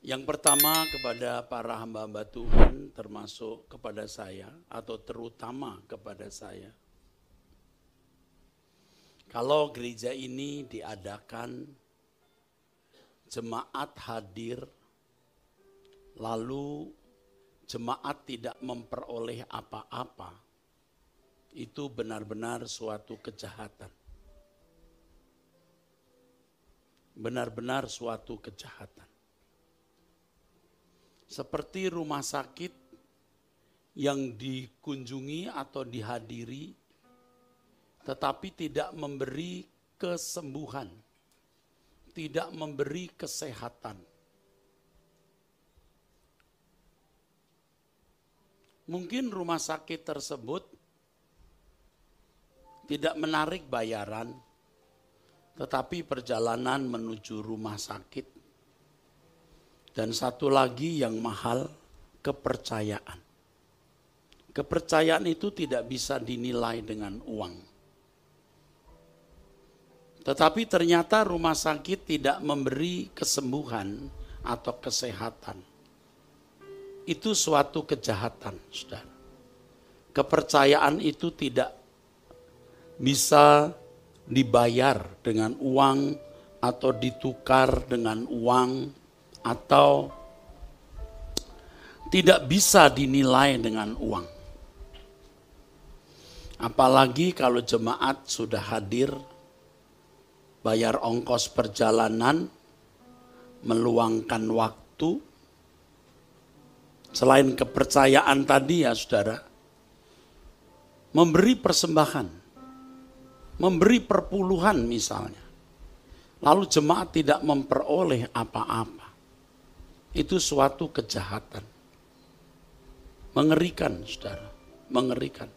Yang pertama kepada para hamba-hamba Tuhan, termasuk kepada saya atau terutama kepada saya. Kalau gereja ini diadakan, jemaat hadir, lalu jemaat tidak memperoleh apa-apa, itu benar-benar suatu kejahatan. Benar-benar suatu kejahatan. Seperti rumah sakit yang dikunjungi atau dihadiri, tetapi tidak memberi kesembuhan, tidak memberi kesehatan. Mungkin rumah sakit tersebut tidak menarik bayaran, tetapi perjalanan menuju rumah sakit. Dan satu lagi yang mahal, kepercayaan. Kepercayaan itu tidak bisa dinilai dengan uang. Tetapi ternyata rumah sakit tidak memberi kesembuhan atau kesehatan. Itu suatu kejahatan, saudara. Kepercayaan itu tidak bisa dibayar dengan uang atau ditukar dengan uang, atau tidak bisa dinilai dengan uang. Apalagi kalau jemaat sudah hadir, bayar ongkos perjalanan, meluangkan waktu. Selain kepercayaan tadi ya saudara, memberi persembahan, memberi perpuluhan misalnya. Lalu jemaat tidak memperoleh apa-apa. Itu suatu kejahatan. Mengerikan, saudara. Mengerikan.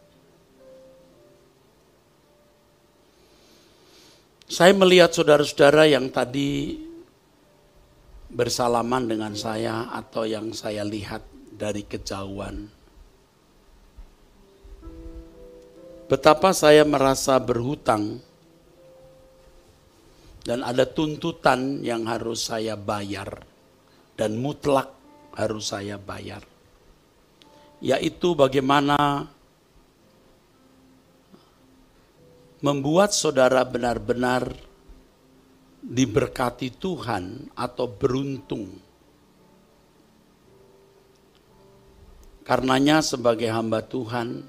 Saya melihat saudara-saudara yang tadi bersalaman dengan saya atau yang saya lihat dari kejauhan. Betapa saya merasa berhutang dan ada tuntutan yang harus saya bayar. Dan mutlak harus saya bayar. Yaitu bagaimana membuat saudara benar-benar diberkati Tuhan atau beruntung. Karenanya sebagai hamba Tuhan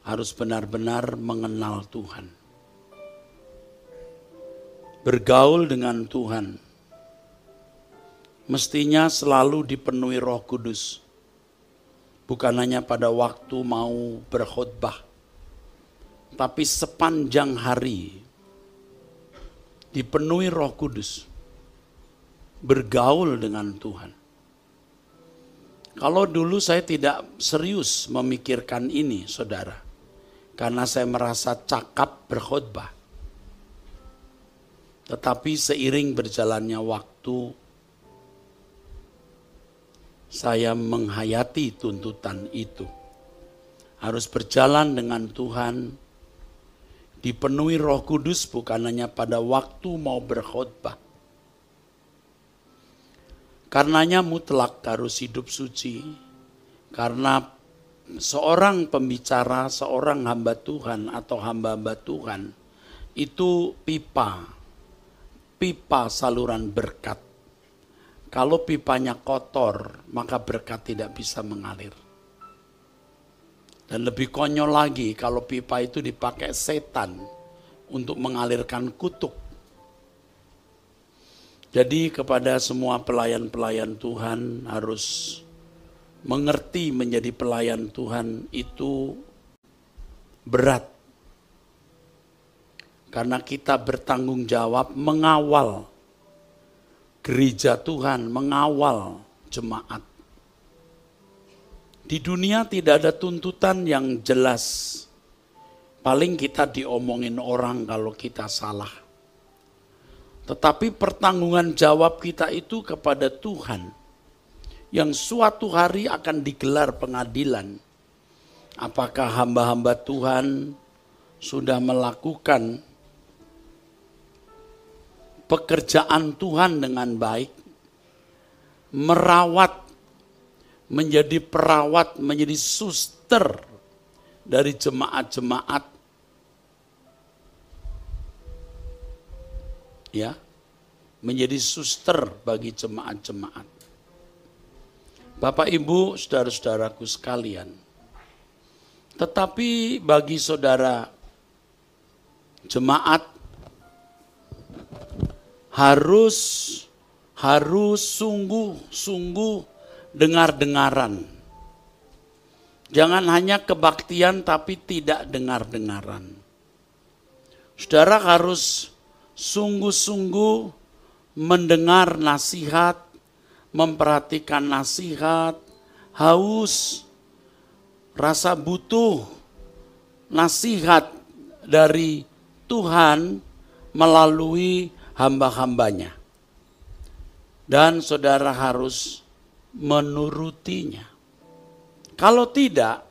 harus benar-benar mengenal Tuhan. Bergaul dengan Tuhan. Mestinya selalu dipenuhi Roh Kudus. Bukan hanya pada waktu mau berkhotbah, tapi sepanjang hari dipenuhi Roh Kudus. Bergaul dengan Tuhan. Kalau dulu saya tidak serius memikirkan ini, saudara, karena saya merasa cakap berkhotbah. Tetapi seiring berjalannya waktu, saya menghayati tuntutan itu. Harus berjalan dengan Tuhan, dipenuhi Roh Kudus bukan hanya pada waktu mau berkhotbah. Karenanya mutlak harus hidup suci, karena seorang pembicara, seorang hamba Tuhan atau hamba-hamba Tuhan, itu pipa saluran berkat. Kalau pipanya kotor, maka berkat tidak bisa mengalir. Dan lebih konyol lagi kalau pipa itu dipakai setan untuk mengalirkan kutuk. Jadi kepada semua pelayan-pelayan Tuhan harus mengerti menjadi pelayan Tuhan itu berat. Karena kita bertanggung jawab mengawal gereja Tuhan, mengawal jemaat. Di dunia tidak ada tuntutan yang jelas. Paling kita diomongin orang kalau kita salah. Tetapi pertanggungan jawab kita itu kepada Tuhan. Yang suatu hari akan digelar pengadilan. Apakah hamba-hamba Tuhan sudah melakukan pekerjaan Tuhan dengan baik, merawat, menjadi perawat, menjadi suster dari jemaat-jemaat, ya, menjadi suster bagi jemaat-jemaat. Bapak, Ibu, saudara-saudaraku sekalian, tetapi bagi saudara jemaat harus sungguh-sungguh dengar-dengaran. Jangan hanya kebaktian tapi tidak dengar-dengaran. Saudara harus sungguh-sungguh mendengar nasihat, memperhatikan nasihat, haus, rasa butuh nasihat dari Tuhan melalui hamba-hambanya. Dan saudara harus menurutinya. Kalau tidak,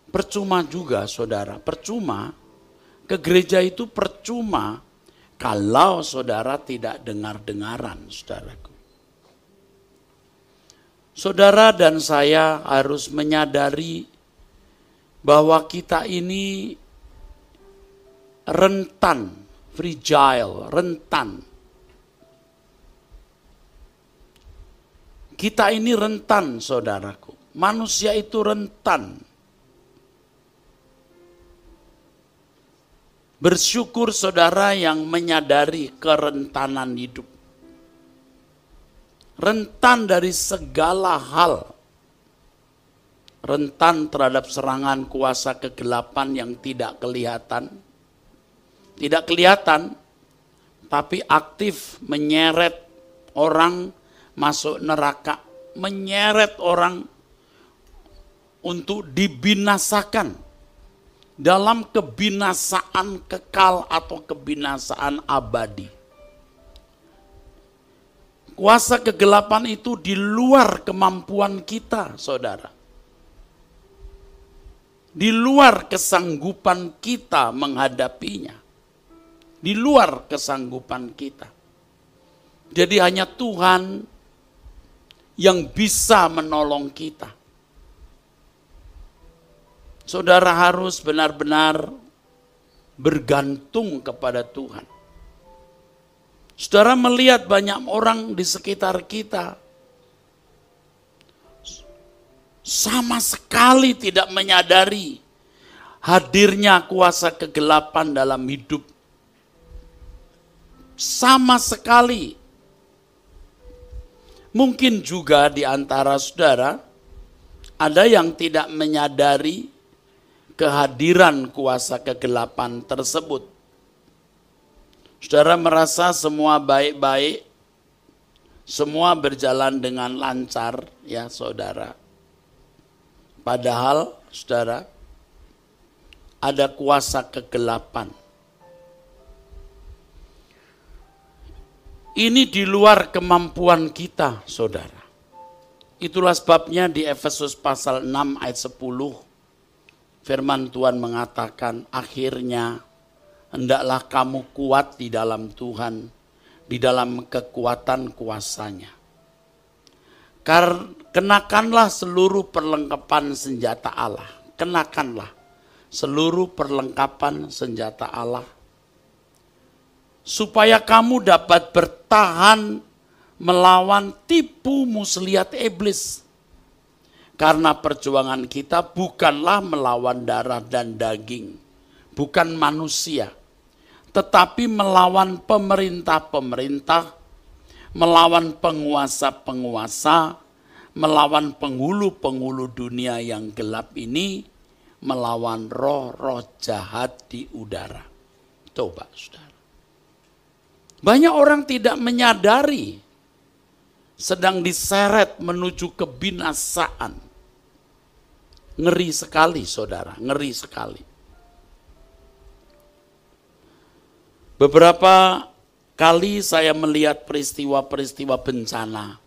percuma juga saudara, percuma. Ke gereja itu percuma kalau saudara tidak dengar-dengaran, saudaraku. Saudara dan saya harus menyadari bahwa kita ini rentan, fragile, rentan. Kita ini rentan, saudaraku. Manusia itu rentan. Bersyukur saudara yang menyadari kerentanan hidup. Rentan dari segala hal. Rentan terhadap serangan kuasa kegelapan yang tidak kelihatan. Tidak kelihatan, tapi aktif menyeret orang masuk neraka. Menyeret orang untuk dibinasakan dalam kebinasaan kekal atau kebinasaan abadi. Kuasa kegelapan itu di luar kemampuan kita, saudara. Di luar kesanggupan kita menghadapinya. Di luar kesanggupan kita. Jadi hanya Tuhan yang bisa menolong kita. Saudara harus benar-benar bergantung kepada Tuhan. Saudara melihat banyak orang di sekitar kita sama sekali tidak menyadari hadirnya kuasa kegelapan dalam hidup. Sama sekali. Mungkin juga di antara saudara ada yang tidak menyadari kehadiran kuasa kegelapan tersebut. Saudara merasa semua baik-baik, semua berjalan dengan lancar, ya saudara. Padahal, saudara, ada kuasa kegelapan. Ini di luar kemampuan kita, saudara. Itulah sebabnya di Efesus pasal 6 ayat 10, firman Tuhan mengatakan, akhirnya hendaklah kamu kuat di dalam Tuhan, di dalam kekuatan kuasanya. Kenakanlah seluruh perlengkapan senjata Allah. Kenakanlah seluruh perlengkapan senjata Allah. Supaya kamu dapat bertahan melawan tipu muslihat iblis. Karena perjuangan kita bukanlah melawan darah dan daging, bukan manusia, tetapi melawan pemerintah-pemerintah, melawan penguasa-penguasa, melawan penghulu-penghulu dunia yang gelap ini, melawan roh-roh jahat di udara. Coba, saudara. Banyak orang tidak menyadari sedang diseret menuju kebinasaan. Ngeri sekali, saudara, ngeri sekali. Beberapa kali saya melihat peristiwa-peristiwa bencana.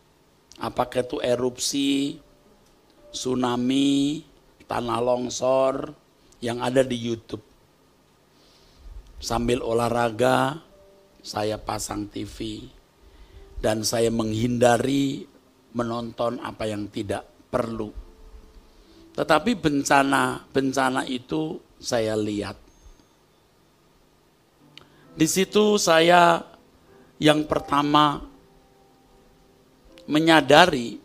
Apakah itu erupsi, tsunami, tanah longsor yang ada di YouTube. Sambil olahraga, saya pasang TV. Dan saya menghindari menonton apa yang tidak perlu. Tetapi bencana itu saya lihat. Di situ saya yang pertama menyadari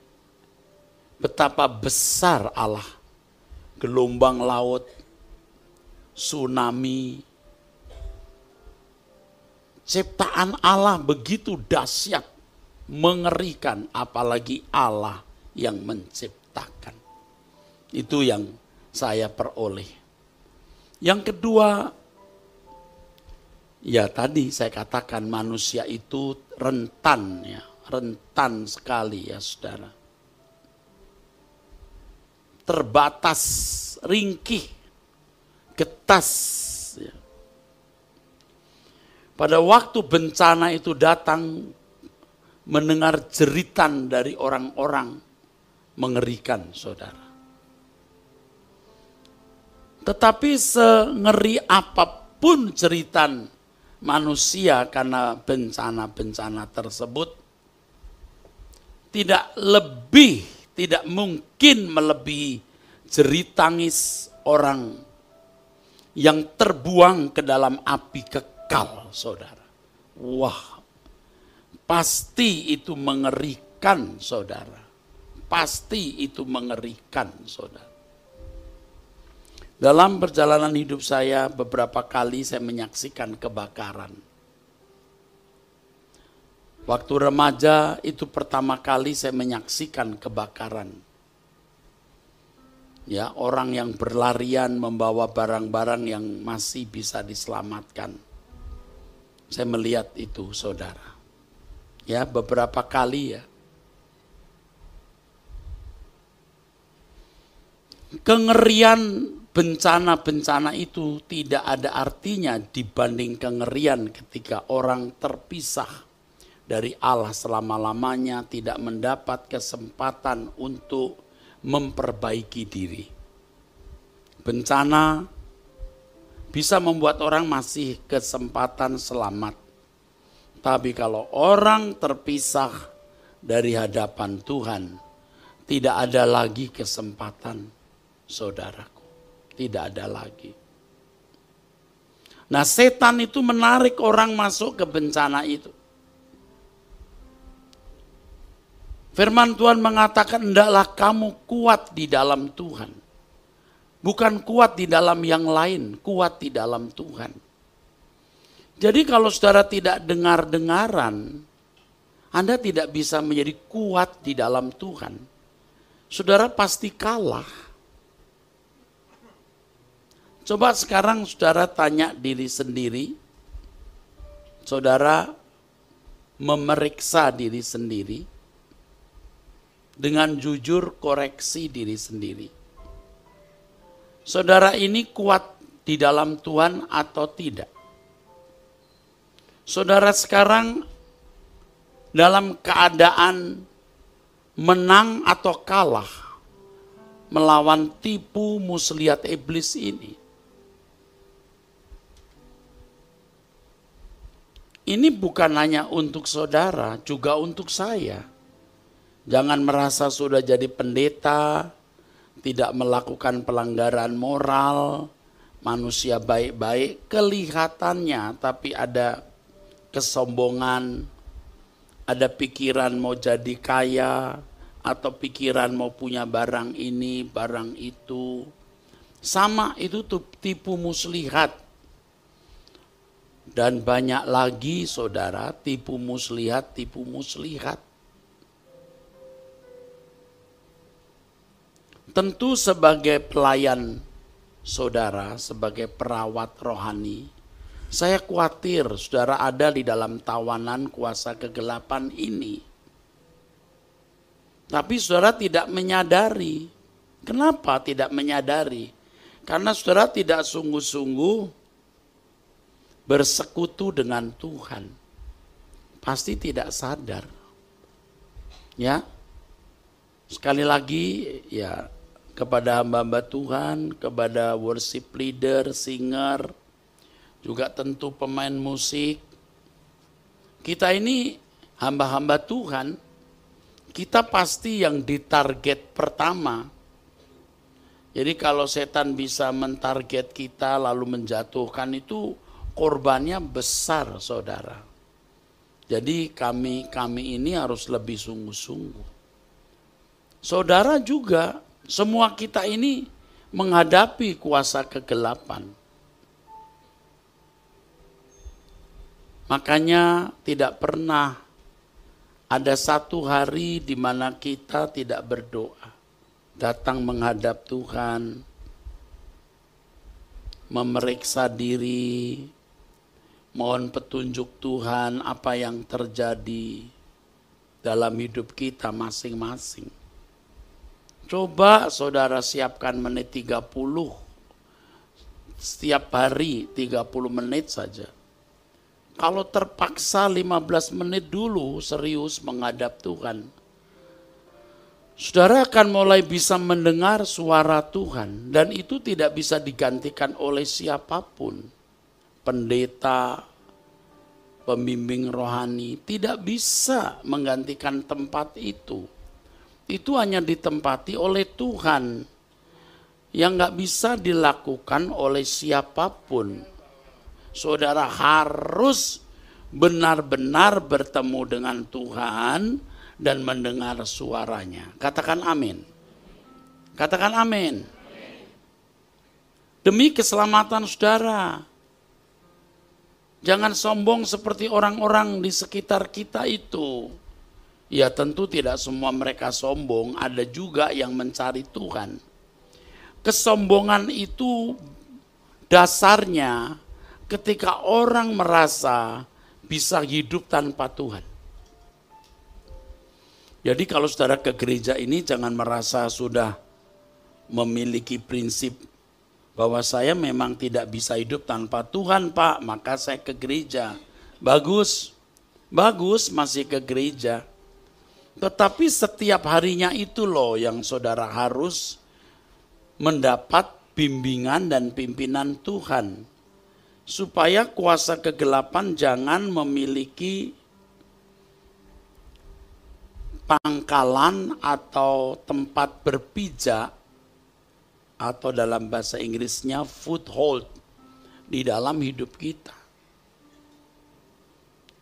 betapa besar Allah. Gelombang laut, tsunami, ciptaan Allah begitu dahsyat, mengerikan, apalagi Allah yang menciptakan. Itu yang saya peroleh. Yang kedua, ya tadi saya katakan manusia itu rentan ya, rentan sekali ya saudara. Terbatas, ringkih, getas. Ya. Pada waktu bencana itu datang, mendengar jeritan dari orang-orang mengerikan saudara. Tetapi sengeri apapun jeritan manusia karena bencana-bencana tersebut, tidak mungkin melebihi jerit tangis orang yang terbuang ke dalam api kekal, saudara. Wah, pasti itu mengerikan, saudara. Pasti itu mengerikan, saudara. Dalam perjalanan hidup saya, beberapa kali saya menyaksikan kebakaran. Waktu remaja itu pertama kali saya menyaksikan kebakaran. Ya, orang yang berlarian membawa barang-barang yang masih bisa diselamatkan. Saya melihat itu, saudara. Ya, beberapa kali ya. Kengerian bencana-bencana itu tidak ada artinya dibanding kengerian ketika orang terpisah dari Allah selama-lamanya, tidak mendapat kesempatan untuk memperbaiki diri. Bencana bisa membuat orang masih kesempatan selamat. Tapi kalau orang terpisah dari hadapan Tuhan, tidak ada lagi kesempatan, saudaraku. Tidak ada lagi. Nah, setan itu menarik orang masuk ke bencana itu. Firman Tuhan mengatakan, hendaklah kamu kuat di dalam Tuhan. Bukan kuat di dalam yang lain, kuat di dalam Tuhan. Jadi kalau saudara tidak dengar-dengaran, Anda tidak bisa menjadi kuat di dalam Tuhan. Saudara pasti kalah. Coba sekarang saudara tanya diri sendiri, saudara memeriksa diri sendiri, dengan jujur koreksi diri sendiri. Saudara ini kuat di dalam Tuhan atau tidak? Saudara sekarang dalam keadaan menang atau kalah melawan tipu muslihat iblis ini? Ini bukan hanya untuk saudara, juga untuk saya. Jangan merasa sudah jadi pendeta, tidak melakukan pelanggaran moral, manusia baik-baik, kelihatannya tapi ada kesombongan, ada pikiran mau jadi kaya, atau pikiran mau punya barang ini, barang itu. Sama itu tipu muslihat. Dan banyak lagi saudara, tipu muslihat. Tentu sebagai pelayan saudara, sebagai perawat rohani, saya khawatir saudara ada di dalam tawanan kuasa kegelapan ini. Tapi saudara tidak menyadari. Kenapa tidak menyadari? Karena saudara tidak sungguh-sungguh bersekutu dengan Tuhan. Pasti tidak sadar. Ya. Sekali lagi ya, kepada hamba-hamba Tuhan, kepada worship leader, singer, juga tentu pemain musik. Kita ini hamba-hamba Tuhan, kita pasti yang ditarget pertama. Jadi kalau setan bisa mentarget kita lalu menjatuhkan itu korbannya besar, saudara. Jadi kami ini harus lebih sungguh-sungguh. Saudara juga, semua kita ini menghadapi kuasa kegelapan. Makanya tidak pernah ada satu hari di mana kita tidak berdoa. Datang menghadap Tuhan, memeriksa diri, mohon petunjuk Tuhan apa yang terjadi dalam hidup kita masing-masing. Coba saudara siapkan menit 30, setiap hari 30 menit saja. Kalau terpaksa 15 menit dulu serius menghadap Tuhan, saudara akan mulai bisa mendengar suara Tuhan dan itu tidak bisa digantikan oleh siapapun. Pendeta, pembimbing rohani tidak bisa menggantikan tempat itu. Itu hanya ditempati oleh Tuhan yang gak bisa dilakukan oleh siapapun. Saudara harus benar-benar bertemu dengan Tuhan dan mendengar suaranya. Katakan amin. Katakan amin. Demi keselamatan saudara. Jangan sombong seperti orang-orang di sekitar kita itu. Ya tentu tidak semua mereka sombong, ada juga yang mencari Tuhan. Kesombongan itu dasarnya ketika orang merasa bisa hidup tanpa Tuhan. Jadi kalau saudara ke gereja ini jangan merasa sudah memiliki prinsip bahwa saya memang tidak bisa hidup tanpa Tuhan, Pak, maka saya ke gereja. Bagus, masih ke gereja. Tetapi setiap harinya itu loh yang saudara harus mendapat bimbingan dan pimpinan Tuhan. Supaya kuasa kegelapan jangan memiliki pangkalan atau tempat berpijak atau dalam bahasa Inggrisnya foothold di dalam hidup kita.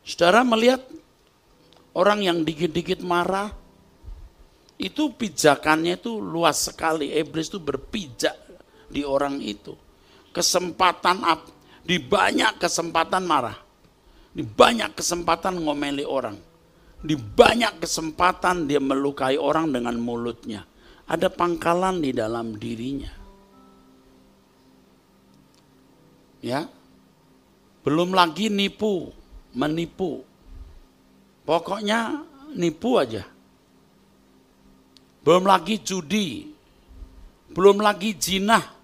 Saudara melihat orang yang dikit-dikit marah, itu pijakannya itu luas sekali. Iblis itu berpijak di orang itu. Di banyak kesempatan marah. Di banyak kesempatan ngomeli orang. Di banyak kesempatan dia melukai orang dengan mulutnya. Ada pangkalan di dalam dirinya. Ya. Belum lagi menipu. Pokoknya nipu aja. Belum lagi judi. Belum lagi zina.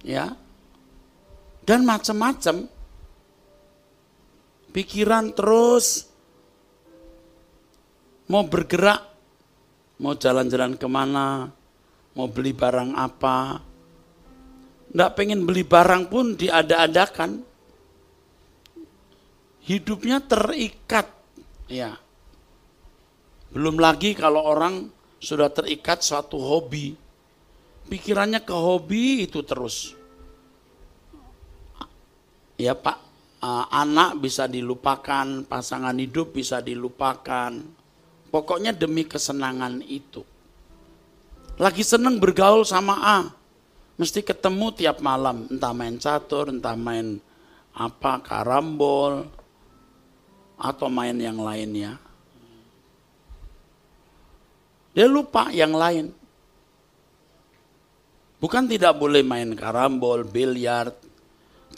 Ya. Dan macam-macam. Pikiran terus mau bergerak, mau jalan-jalan kemana, mau beli barang apa. Nggak pengen beli barang pun diada-adakan. Hidupnya terikat. Ya. Belum lagi kalau orang sudah terikat suatu hobi. Pikirannya ke hobi itu terus. Ya Pak, anak bisa dilupakan, pasangan hidup bisa dilupakan. Pokoknya demi kesenangan itu. Lagi seneng bergaul sama A, mesti ketemu tiap malam. Entah main catur, entah main karambol, atau main yang lainnya. Dia lupa yang lain. Bukan tidak boleh main karambol, biliar,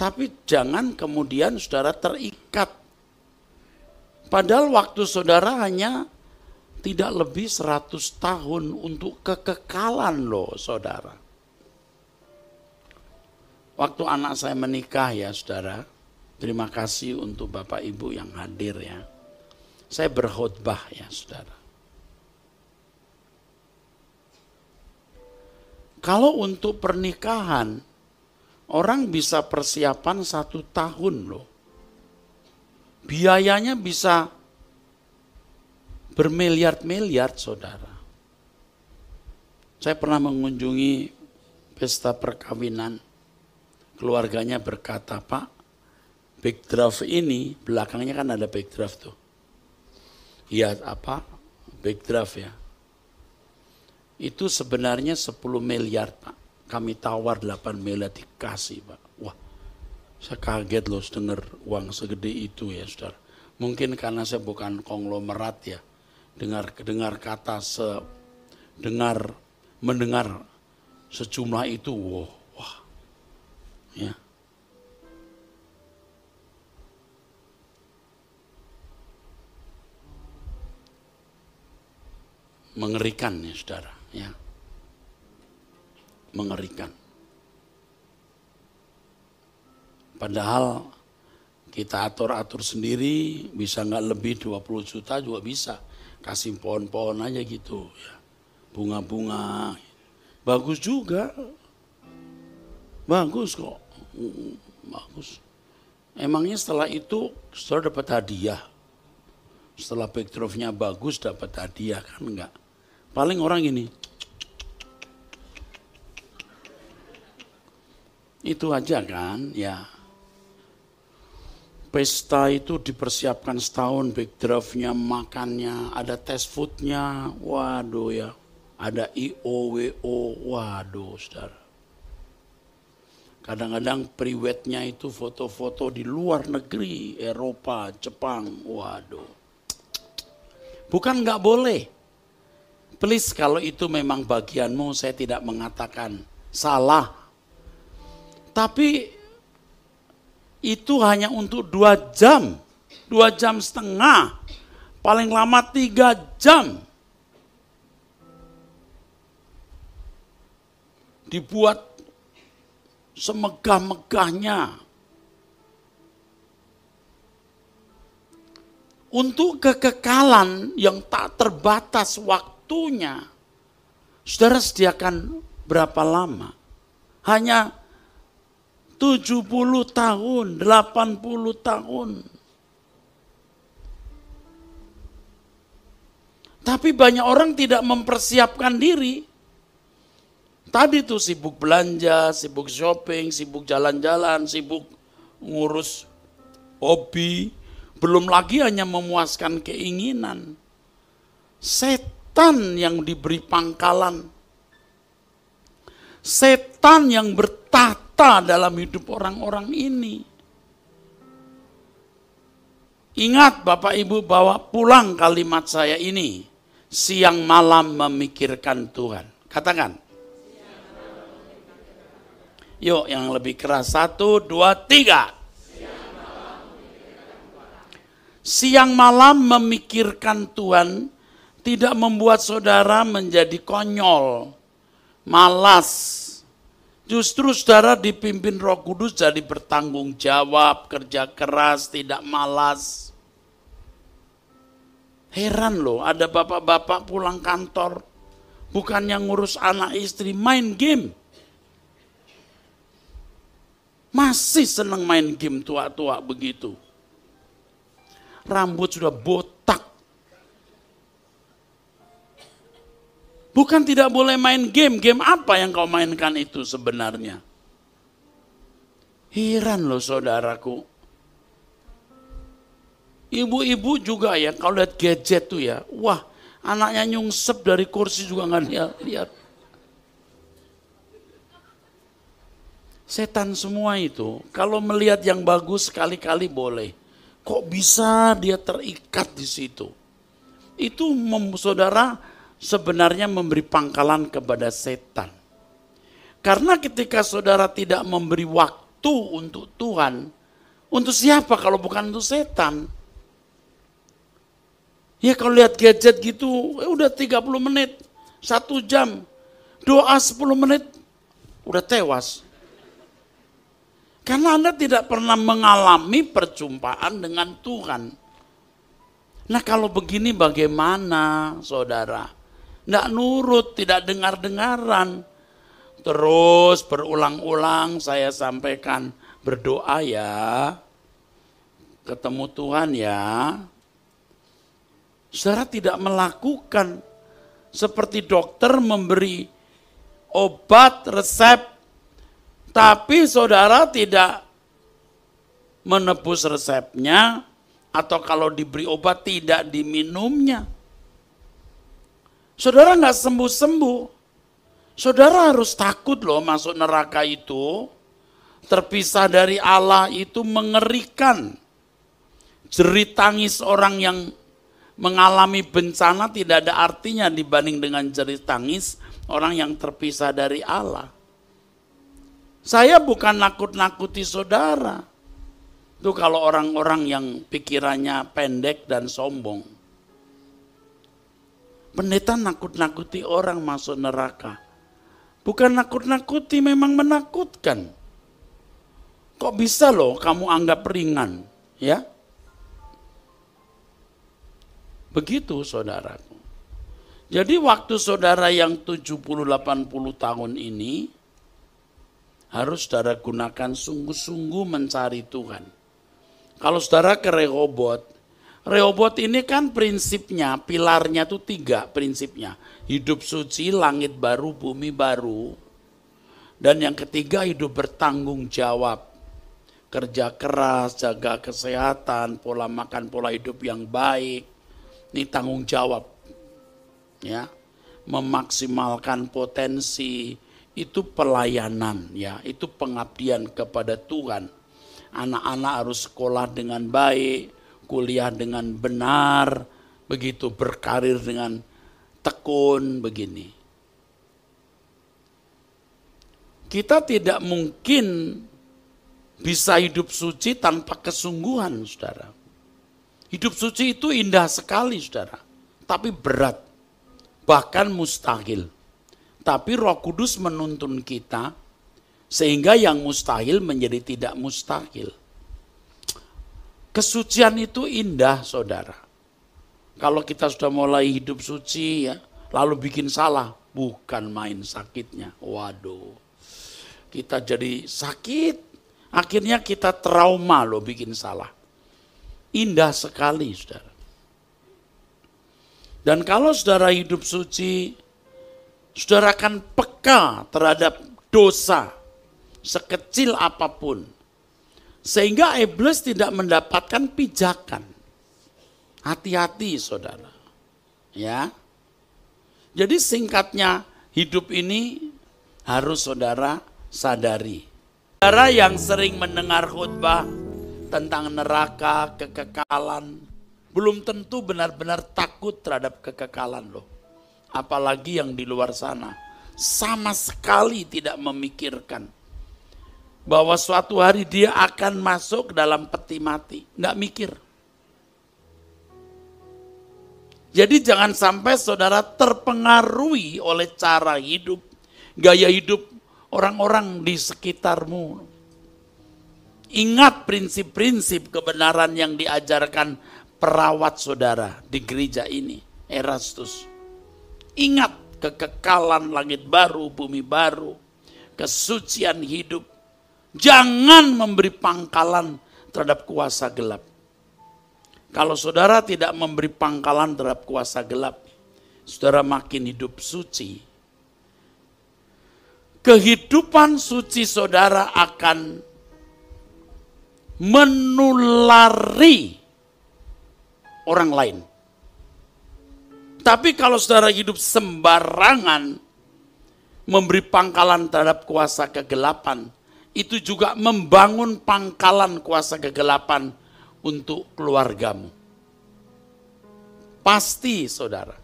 tapi jangan kemudian saudara terikat. Padahal waktu saudara hanya tidak lebih 100 tahun untuk kekekalan loh saudara. Waktu anak saya menikah ya saudara, terima kasih untuk Bapak Ibu yang hadir ya. Saya berkhotbah ya saudara. Kalau untuk pernikahan, orang bisa persiapan 1 tahun loh. Biayanya bisa bermiliar-miliar, saudara. Saya pernah mengunjungi pesta perkawinan. Keluarganya berkata, Pak, backdraft ini, belakangnya kan ada backdraft tuh. Iya apa? Backdraft ya. Itu sebenarnya 10 miliar, Pak. Kami tawar 8 miliar dikasih, Pak. Wah, saya kaget loh dengar uang segede itu ya, saudara. Mungkin karena saya bukan konglomerat ya. Dengar kata mendengar sejumlah itu, wah, ya. Mengerikan ya, saudara, ya. Mengerikan. Padahal kita atur-atur sendiri, bisa nggak lebih 20 juta juga bisa. Kasih pohon-pohon aja gitu ya. Bunga-bunga. Bagus juga. Bagus kok. Bagus. Emangnya setelah itu saudara dapat hadiah? Setelah backdropnya bagus dapat hadiah kan enggak? Paling orang ini. Itu aja kan ya. Pesta itu dipersiapkan setahun, backdraftnya, makannya, ada test foodnya, waduh ya. Ada IOWO, waduh saudara. Kadang-kadang priwetnya itu foto-foto di luar negeri, Eropa, Jepang, waduh. Bukan nggak boleh. Please kalau itu memang bagianmu, saya tidak mengatakan salah. Tapi itu hanya untuk 2 jam, 2 jam setengah, paling lama 3 jam. Dibuat semegah-megahnya. Untuk kekekalan yang tak terbatas waktunya, saudara sediakan berapa lama? Hanya 70 tahun, 80 tahun. Tapi banyak orang tidak mempersiapkan diri. Tadi tuh sibuk belanja, sibuk shopping, sibuk jalan-jalan, sibuk ngurus hobi. Belum lagi hanya memuaskan keinginan. Setan yang diberi pangkalan. Setan yang bertahta dalam hidup orang-orang ini. Ingat Bapak Ibu bawa pulang kalimat saya ini. Siang malam memikirkan Tuhan. Katakan. Yuk yang lebih keras. 1, 2, 3. Siang malam memikirkan Tuhan tidak membuat saudara menjadi konyol, malas. Justru saudara dipimpin Roh Kudus jadi bertanggung jawab, kerja keras, tidak malas. Heran loh, ada bapak-bapak pulang kantor, bukannya ngurus anak istri, main game. Masih senang main game tua-tua begitu. Rambut sudah botak. Bukan tidak boleh main game. Game apa yang kau mainkan itu sebenarnya? Heran loh saudaraku. Ibu-ibu juga ya, kalau lihat gadget tuh ya. Wah, anaknya nyungsep dari kursi juga nggak lihat. Setan semua itu, kalau melihat yang bagus sekali-kali boleh. Kok bisa dia terikat di situ? Itu saudara sebenarnya memberi pangkalan kepada setan. Karena ketika saudara tidak memberi waktu untuk Tuhan, untuk siapa kalau bukan untuk setan? Ya kalau lihat gadget gitu, udah 30 menit, 1 jam, doa 10 menit, udah tewas. Karena Anda tidak pernah mengalami perjumpaan dengan Tuhan. Nah kalau begini bagaimana saudara? Tidak nurut, tidak dengar-dengaran. Terus berulang-ulang saya sampaikan, berdoa ya. Ketemu Tuhan ya. Saudara tidak melakukan seperti dokter memberi obat, resep, tapi saudara tidak menebus resepnya, atau kalau diberi obat tidak diminumnya. Saudara nggak sembuh-sembuh. Saudara harus takut loh masuk neraka itu. Terpisah dari Allah itu mengerikan. Jerit tangis orang yang mengalami bencana tidak ada artinya dibanding dengan jerit tangis orang yang terpisah dari Allah. Saya bukan nakut-nakuti saudara. Itu kalau orang-orang yang pikirannya pendek dan sombong. Pendeta nakut-nakuti orang masuk neraka. Bukan nakut-nakuti, memang menakutkan. Kok bisa loh kamu anggap ringan, ya? Begitu saudaraku. Jadi waktu saudara yang 70-80 tahun ini harus saudara gunakan sungguh-sungguh mencari Tuhan. Kalau saudara ke Rehobot ini kan prinsipnya, pilarnya itu 3 prinsipnya. Hidup suci, langit baru, bumi baru. Dan yang ketiga hidup bertanggung jawab. Kerja keras, jaga kesehatan, pola makan, pola hidup yang baik. Ini tanggung jawab, ya, memaksimalkan potensi, itu pelayanan, ya, itu pengabdian kepada Tuhan. Anak-anak harus sekolah dengan baik, kuliah dengan benar, begitu berkarir dengan tekun, begini. Kita tidak mungkin bisa hidup suci tanpa kesungguhan, saudara. Hidup suci itu indah sekali, saudara. Tapi berat, bahkan mustahil. Tapi Roh Kudus menuntun kita, sehingga yang mustahil menjadi tidak mustahil. Kesucian itu indah, saudara. Kalau kita sudah mulai hidup suci, ya, lalu bikin salah, bukan main sakitnya. Waduh, kita jadi sakit. Akhirnya kita trauma loh bikin salah. Indah sekali, saudara. Dan kalau saudara hidup suci, saudara akan peka terhadap dosa sekecil apapun. Sehingga iblis tidak mendapatkan pijakan. Hati-hati, saudara. Ya. Jadi singkatnya, hidup ini harus saudara sadari. Saudara yang sering mendengar khutbah tentang neraka, kekekalan, belum tentu benar-benar takut terhadap kekekalan loh. Apalagi yang di luar sana, sama sekali tidak memikirkan bahwa suatu hari dia akan masuk ke dalam peti mati. Nggak mikir. Jadi jangan sampai saudara terpengaruhi oleh cara hidup, gaya hidup orang-orang di sekitarmu. Ingat prinsip-prinsip kebenaran yang diajarkan perawat saudara di gereja ini, Erastus. Ingat kekekalan langit baru, bumi baru, kesucian hidup. Jangan memberi pangkalan terhadap kuasa gelap. Kalau saudara tidak memberi pangkalan terhadap kuasa gelap, saudara makin hidup suci. Kehidupan suci saudara akan menulari orang lain. Tapi kalau saudara hidup sembarangan, memberi pangkalan terhadap kuasa kegelapan, itu juga membangun pangkalan kuasa kegelapan untuk keluargamu. Pasti saudara,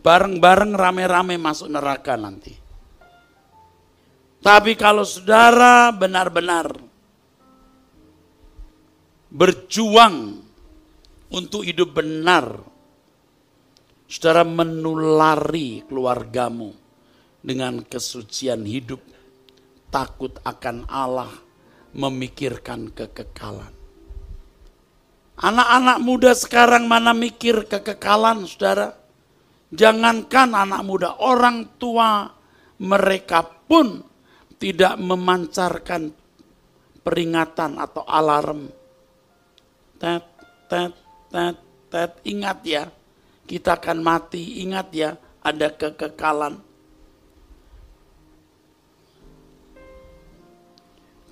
bareng-bareng rame-rame masuk neraka nanti. Tapi kalau saudara benar-benar berjuang untuk hidup benar, saudara menulari keluargamu dengan kesucian hidup, takut akan Allah, memikirkan kekekalan. Anak-anak muda sekarang mana mikir kekekalan, saudara? Jangankan anak muda, orang tua mereka pun tidak memancarkan peringatan atau alarm. Tet, tet, tet, tet. Ingat ya, kita akan mati. Ingat ya, ada kekekalan.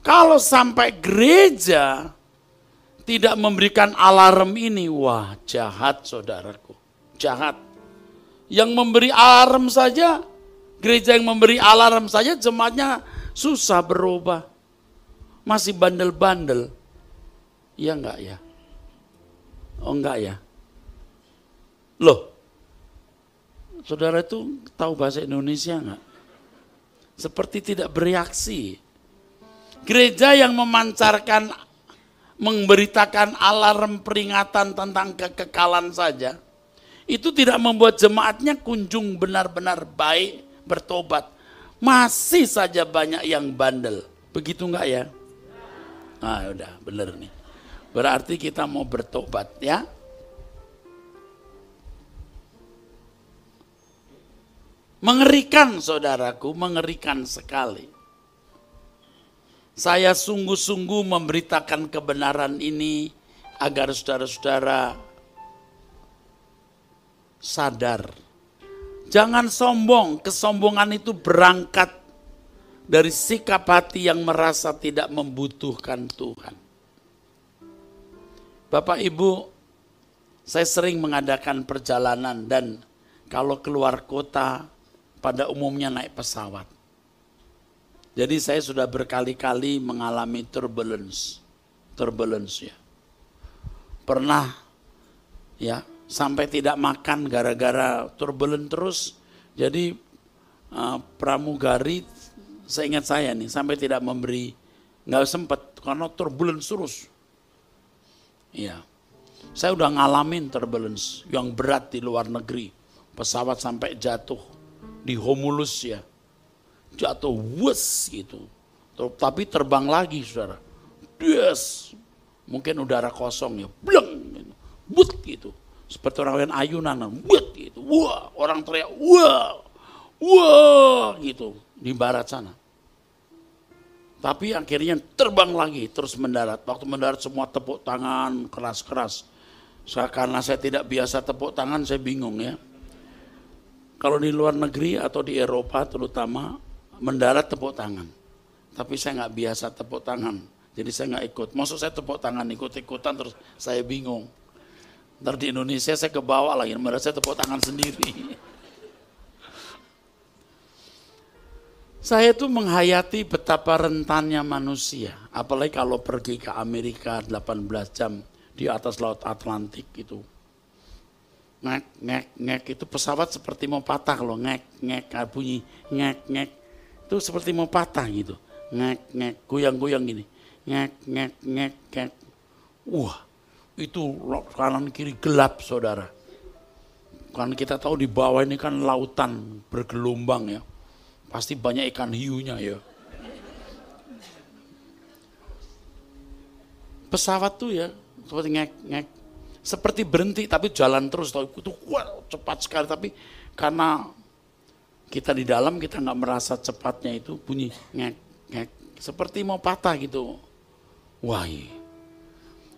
Kalau sampai gereja tidak memberikan alarm ini, wah jahat saudaraku, jahat. Yang memberi alarm saja, gereja yang memberi alarm saja jemaatnya susah berubah. Masih bandel-bandel. Iya enggak ya? Oh enggak ya? Loh, saudara itu tahu bahasa Indonesia enggak? Seperti tidak bereaksi. Gereja yang memancarkan, memberitakan alarm peringatan tentang kekekalan saja, itu tidak membuat jemaatnya kunjung benar-benar baik, bertobat. Masih saja banyak yang bandel. Begitu enggak ya? Nah udah bener nih. Berarti kita mau bertobat ya. Mengerikan saudaraku, mengerikan sekali. Saya sungguh-sungguh memberitakan kebenaran ini agar saudara-saudara sadar. Jangan sombong, kesombongan itu berangkat dari sikap hati yang merasa tidak membutuhkan Tuhan. Bapak Ibu, saya sering mengadakan perjalanan dan kalau keluar kota pada umumnya naik pesawat. Jadi saya sudah berkali-kali mengalami turbulence ya. Pernah ya sampai tidak makan gara-gara turbulent terus. Jadi pramugari, seingat saya nih, sampai tidak memberi, nggak sempat karena turbulent terus. Iya, saya udah ngalamin turbulence yang berat di luar negeri. Pesawat sampai jatuh di Homulus ya, jatuh wes gitu. Tapi terbang lagi saudara, yes, mungkin udara kosong ya, bleng, gitu. But gitu. Seperti orang lain ayunan, but gitu. Wah, orang teriak, wah gitu di barat sana. Tapi akhirnya terbang lagi, terus mendarat. Waktu mendarat semua tepuk tangan keras-keras. Karena saya tidak biasa tepuk tangan, saya bingung ya. Kalau di luar negeri atau di Eropa terutama, mendarat tepuk tangan. Tapi saya nggak biasa tepuk tangan, jadi saya nggak ikut. Maksud saya tepuk tangan ikut-ikutan terus saya bingung. Ntar di Indonesia saya ke bawah lagi, mendarat saya tepuk tangan sendiri. Saya tuh menghayati betapa rentannya manusia, apalagi kalau pergi ke Amerika 18 jam di atas laut Atlantik itu. Ngek itu pesawat seperti mau patah loh, ngek bunyi ngek itu seperti mau patah gitu. Ngek goyang gini. Ngek. Wah, itu kanan kiri gelap saudara. Kan kita tahu di bawah ini kan lautan bergelombang ya. Pasti banyak ikan hiunya ya. Pesawat tuh ya seperti ngek. Seperti berhenti tapi jalan terus. Itu wah, cepat sekali. Tapi karena kita di dalam kita nggak merasa cepatnya itu bunyi ngek. Seperti mau patah gitu. Wah,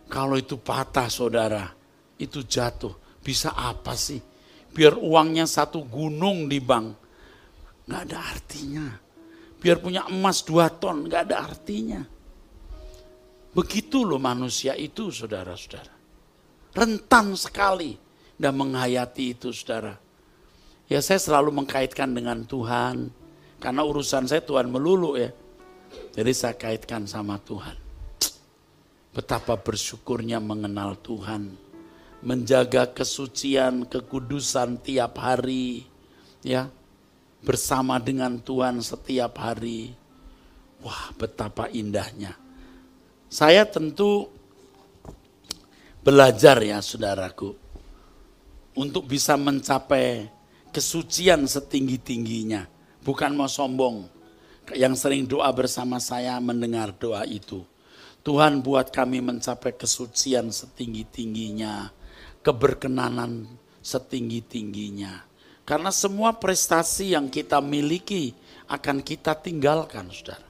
kalau itu patah saudara, itu jatuh. Bisa apa sih? Biar uangnya 1 gunung di bank. Nggak ada artinya. Biar punya emas 2 ton, nggak ada artinya. Begitu loh manusia itu saudara-saudara. Rentan sekali dan menghayati itu saudara. Ya saya selalu mengkaitkan dengan Tuhan. Karena urusan saya Tuhan melulu ya. Jadi saya kaitkan sama Tuhan. Betapa bersyukurnya mengenal Tuhan. Menjaga kesucian, kekudusan tiap hari. Ya. Bersama dengan Tuhan setiap hari. Wah, betapa indahnya. Saya tentu belajar ya saudaraku. Untuk bisa mencapai kesucian setinggi-tingginya. Bukan mau sombong. Yang sering doa bersama saya mendengar doa itu. Tuhan buat kami mencapai kesucian setinggi-tingginya. Keberkenanan setinggi-tingginya. Karena semua prestasi yang kita miliki akan kita tinggalkan, saudara.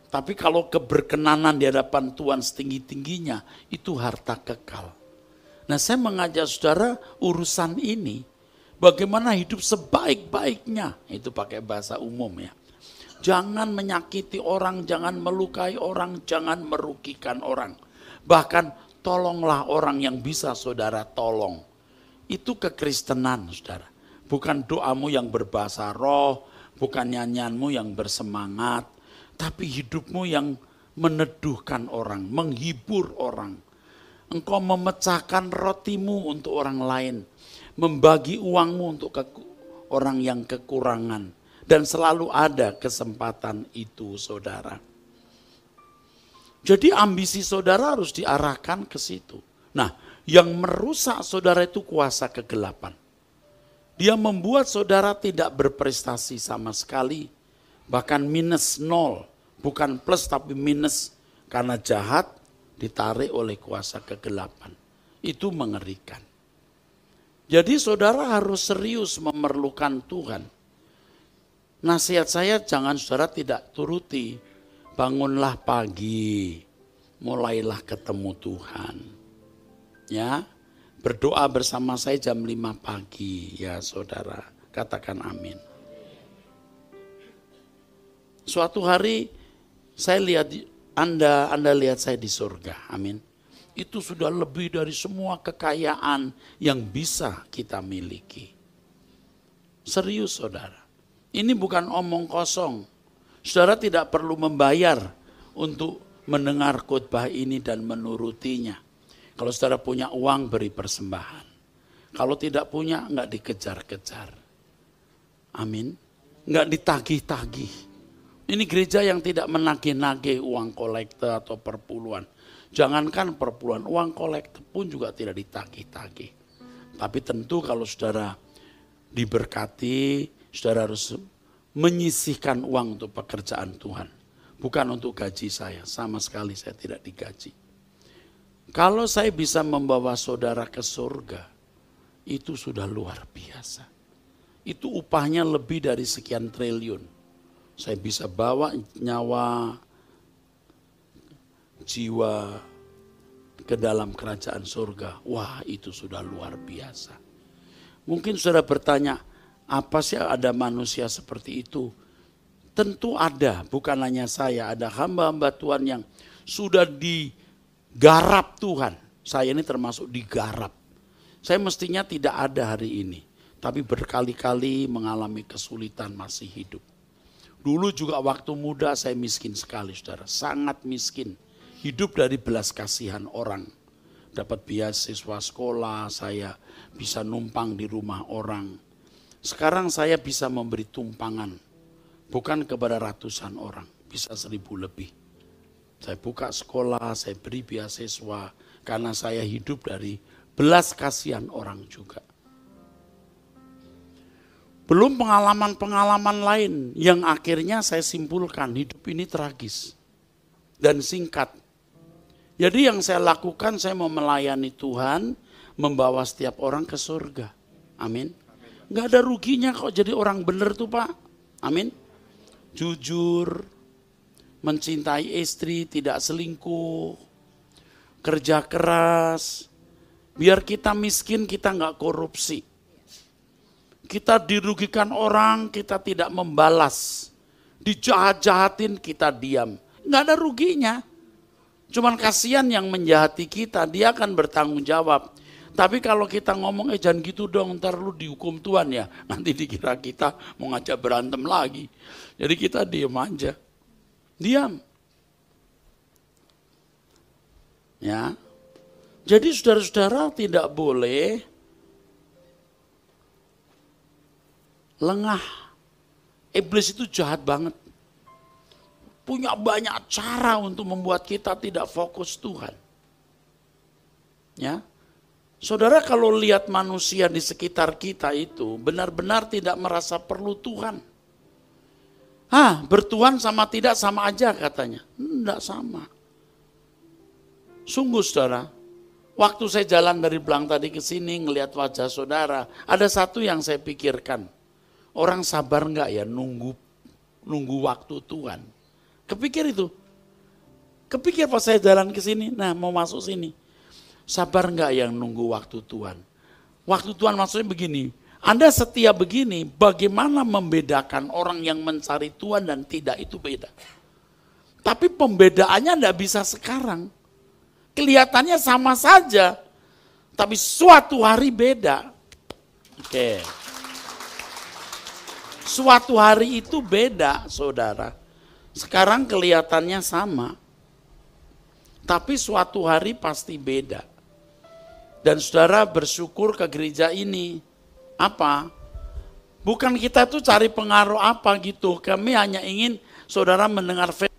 Tapi kalau keberkenanan di hadapan Tuhan setinggi-tingginya, itu harta kekal. Nah, saya mengajak saudara urusan ini, bagaimana hidup sebaik-baiknya, itu pakai bahasa umum ya. Jangan menyakiti orang, jangan melukai orang, jangan merugikan orang. Bahkan tolonglah orang yang bisa saudara tolong. Itu kekristenan saudara. Bukan doamu yang berbahasa roh, bukan nyanyianmu yang bersemangat, tapi hidupmu yang meneduhkan orang, menghibur orang. Engkau memecahkan rotimu untuk orang lain, membagi uangmu untuk orang yang kekurangan. Dan selalu ada kesempatan itu saudara. Jadi ambisi saudara harus diarahkan ke situ. Nah, yang merusak saudara itu kuasa kegelapan. Dia membuat saudara tidak berprestasi sama sekali. Bahkan minus 0. Bukan plus tapi minus. Karena jahat ditarik oleh kuasa kegelapan. Itu mengerikan. Jadi saudara harus serius memerlukan Tuhan. Nasihat saya jangan saudara tidak turuti. Bangunlah pagi, mulailah ketemu Tuhan. Ya, berdoa bersama saya jam 5 pagi ya saudara. Katakan amin. Suatu hari saya lihat Anda lihat saya di surga. Amin. Itu sudah lebih dari semua kekayaan yang bisa kita miliki. Serius saudara. Ini bukan omong kosong. Saudara tidak perlu membayar untuk mendengar khotbah ini dan menurutinya. Kalau saudara punya uang, beri persembahan. Kalau tidak punya, enggak dikejar-kejar. Amin. Enggak ditagih-tagih. Ini gereja yang tidak menagih-nagih uang kolekte atau perpuluhan. Jangankan perpuluhan, uang kolekte pun juga tidak ditagih-tagih. Tapi tentu kalau saudara diberkati, saudara harus menyisihkan uang untuk pekerjaan Tuhan. Bukan untuk gaji saya, sama sekali saya tidak digaji. Kalau saya bisa membawa saudara ke surga, itu sudah luar biasa. Itu upahnya lebih dari sekian triliun. Saya bisa bawa nyawa, jiwa ke dalam kerajaan surga. Wah, itu sudah luar biasa. Mungkin saudara bertanya, apa sih ada manusia seperti itu? Tentu ada, bukan hanya saya, ada hamba-hamba Tuhan yang sudah digarap Tuhan. Saya ini termasuk digarap. Saya mestinya tidak ada hari ini, tapi berkali-kali mengalami kesulitan masih hidup. Dulu juga waktu muda saya miskin sekali saudara, sangat miskin. Hidup dari belas kasihan orang. Dapat beasiswa sekolah, saya bisa numpang di rumah orang. Sekarang saya bisa memberi tumpangan, bukan kepada ratusan orang, bisa 1.000 lebih. Saya buka sekolah, saya beri beasiswa, karena saya hidup dari belas kasihan orang juga. Belum pengalaman-pengalaman lain yang akhirnya saya simpulkan hidup ini tragis dan singkat. Jadi yang saya lakukan, saya mau melayani Tuhan, membawa setiap orang ke surga. Amin. Gak ada ruginya kok jadi orang benar tuh Pak. Amin. Jujur, mencintai istri, tidak selingkuh, kerja keras. Biar kita miskin, kita gak korupsi. Kita dirugikan orang, kita tidak membalas. Dijahat-jahatin, kita diam. Gak ada ruginya. Cuman kasihan yang menjahati kita, dia akan bertanggung jawab. Tapi kalau kita ngomong, jangan gitu dong, ntar lu dihukum Tuhan ya. Nanti dikira kita mau ngajak berantem lagi. Jadi kita diam aja. Diam. Ya. Jadi saudara-saudara tidak boleh lengah. Iblis itu jahat banget. Punya banyak cara untuk membuat kita tidak fokus Tuhan. Ya. Saudara kalau lihat manusia di sekitar kita itu benar-benar tidak merasa perlu Tuhan. Bertuhan sama tidak sama aja katanya. Enggak sama. Sungguh saudara, waktu saya jalan dari Blang tadi ke sini ngelihat wajah saudara, ada satu yang saya pikirkan. Orang sabar enggak ya nunggu waktu Tuhan. Kepikir itu. Kepikir pas saya jalan ke sini, nah mau masuk sini. Sabar enggak yang nunggu waktu Tuhan? Waktu Tuhan maksudnya begini, Anda setia begini, bagaimana membedakan orang yang mencari Tuhan dan tidak itu beda. Tapi pembedaannya enggak bisa sekarang. Kelihatannya sama saja, tapi suatu hari beda. Oke. Suatu hari itu beda, saudara. Sekarang kelihatannya sama, tapi suatu hari pasti beda. Dan saudara bersyukur ke gereja ini. Apa? Bukan kita tuh cari pengaruh apa gitu. Kami hanya ingin saudara mendengar firman.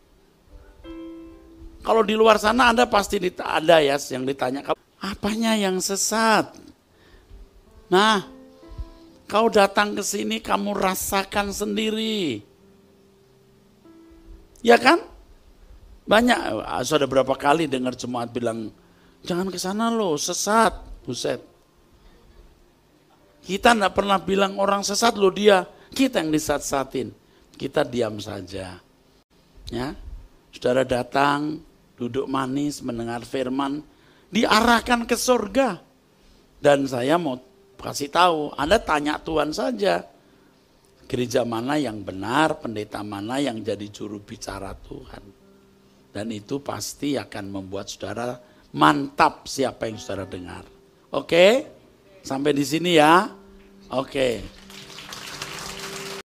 Kalau di luar sana Anda pasti ada ya yang ditanya, apanya yang sesat? Nah, kau datang ke sini kamu rasakan sendiri. Ya kan? Banyak, sudah berapa kali dengar jemaat bilang, jangan ke sana loh, sesat. Buset. Kita enggak pernah bilang orang sesat loh dia. Kita yang disesat-sesatin. Kita diam saja. Ya. Saudara datang, duduk manis, mendengar firman, diarahkan ke surga. Dan saya mau kasih tahu, Anda tanya Tuhan saja. Gereja mana yang benar, pendeta mana yang jadi juru bicara Tuhan. Dan itu pasti akan membuat saudara mantap siapa yang saudara dengar. Oke? Sampai di sini ya. Oke.